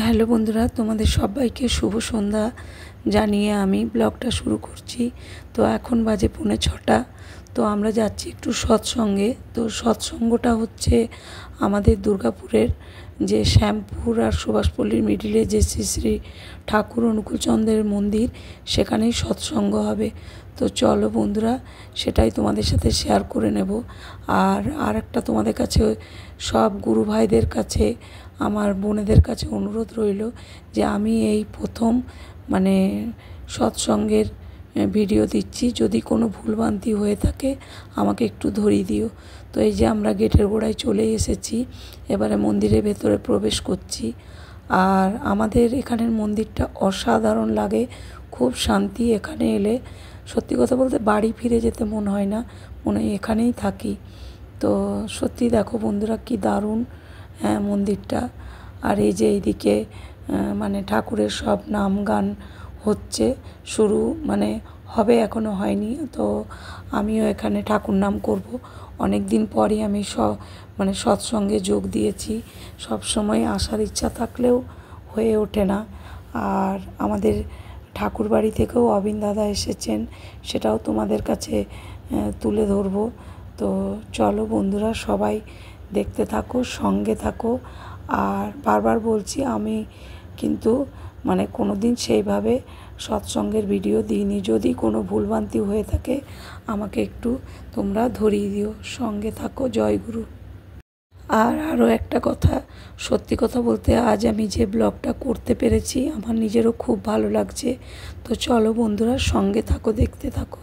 Hello বন্ধুরা, তোমাদের সবাইকে শুভ সন্ধ্যা জানিয়ে আমি ব্লগটা শুরু করছি। তো এখন বাজে 5:45। তো আমরা যাচ্ছি একটু সৎসঙ্গে। তো সৎসঙ্গটা হচ্ছে আমাদের দুর্গাপুরের যে শ্যামপুর আর সুভাষপল্লীর মিডিলে যে শ্রী শ্রী ঠাকুর অনুকূলচন্দ্রের মন্দির, সেখানেই সৎসঙ্গ হবে। তো চলো বন্ধুরা, সেটাই তোমাদের সাথে শেয়ার করে নেব। আর একটা তোমাদের কাছে, সব গুরু ভাইদের কাছে, আমার বোনেদের কাছে অনুরোধ রইল যে আমি এই প্রথম সৎসঙ্গের ভিডিও দিচ্ছি। যদি কোনো ভুলভ্রান্তি হয়ে থাকে আমাকে একটু ধরিয়ে দিও। তো এই যে আমরা গেটের গোড়ায় চলে এসেছি, এবারে মন্দিরের ভেতরে প্রবেশ করছি। আর আমাদের এখানের মন্দিরটা অসাধারণ লাগে, খুব শান্তি। এখানে এলে সত্যি কথা বলতে বাড়ি ফিরে যেতে মন হয় না, মনে হয় এখানেই থাকি। তো সত্যি দেখো বন্ধুরা, কি দারুণ মন্দিরটা। আর এই যে এইদিকে ঠাকুরের সব নাম গান হচ্ছে, শুরু হবে, এখনও হয়নি। তো আমিও এখানে ঠাকুর নাম করব। অনেক দিন পরই আমি সৎসঙ্গে যোগ দিয়েছি। সব সময় আসার ইচ্ছা থাকলেও হয়ে ওঠে না। আর আমাদের ঠাকুর বাড়ি থেকেও অবিন দাদা এসেছেন, সেটাও তোমাদের কাছে তুলে ধরবো। তো চলো বন্ধুরা, সবাই দেখতে থাকো, সঙ্গে থাকো। আর বারবার বলছি, আমি কিন্তু কোনো দিন সেইভাবে সৎসঙ্গের ভিডিও দিইনি। যদি কোনো ভুলভ্রান্তি হয়ে থাকে আমাকে একটু তোমরা ধরিয়ে দিও। সঙ্গে থাকো। জয়গুরু। আর আরও একটা কথা, সত্যি কথা বলতে আজ আমি যে ব্লগটা করতে পেরেছি আমার নিজেরও খুব ভালো লাগছে। তো চলো বন্ধুরা, সঙ্গে থাকো, দেখতে থাকো।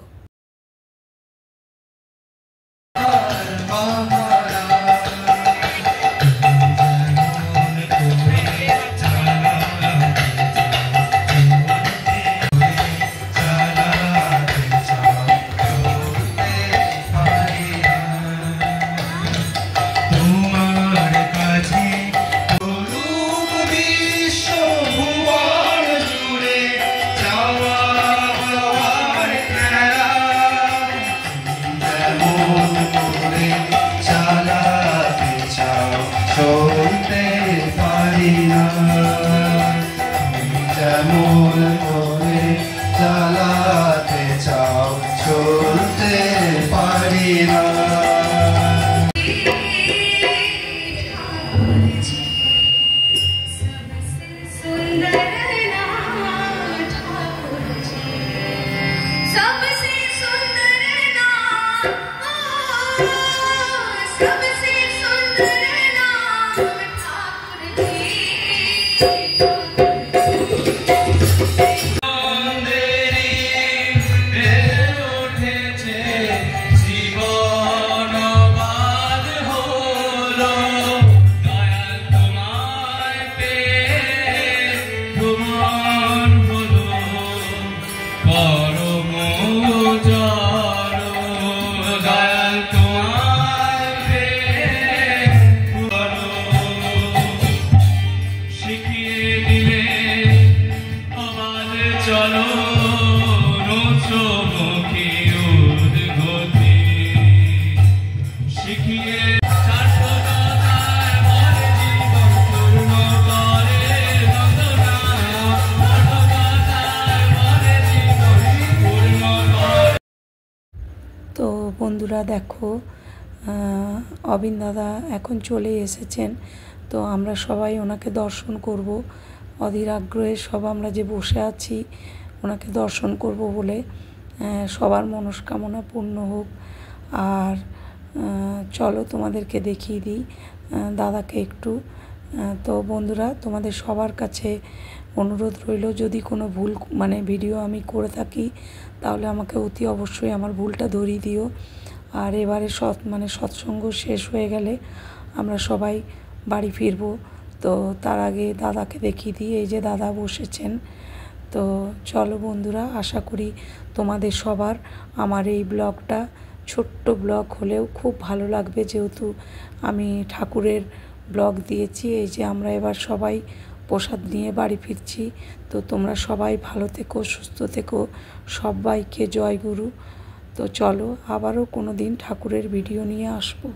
চালাতে চাও, চলতে পারি না। তো বন্ধুরা দেখো, অবিন দাদা এখন চলে এসেছেন। তো আমরা সবাই ওনাকে দর্শন করব, অধীর আগ্রহে সব আমরা যে বসে আছি ওনাকে দর্শন করব বলে। সবার মনস্কামনা পূর্ণ হোক। আর চলো তোমাদেরকে দেখিয়ে দিই দাদাকে একটু। তো বন্ধুরা, তোমাদের সবার কাছে অনুরোধ রইল, যদি কোনো ভুল ভিডিও আমি করে থাকি তাহলে আমাকে অতি অবশ্যই আমার ভুলটা ধরিয়ে দিও। আর এবারে সৎসঙ্গ শেষ হয়ে গেলে আমরা সবাই বাড়ি ফিরব। তো তার আগে দাদাকে দেখিয়ে দিই। এই যে দাদা বসেছেন। তো চলো বন্ধুরা, আশা করি তোমাদের সবার আমার এই ব্লগটা, ছোট্ট ব্লগ হলেও খুব ভালো লাগবে, যেহেতু আমি ঠাকুরের ব্লগ দিয়েছি। এই যে আমরা এবার সবাই প্রসাদ নিয়ে বাড়ি ফিরছি। তো তোমরা সবাই ভালো থেকো, সুস্থ থেকো, সবাইকে জয় গুরু। তো চলো আবারও কোনো দিন ঠাকুরের ভিডিও নিয়ে আসবো।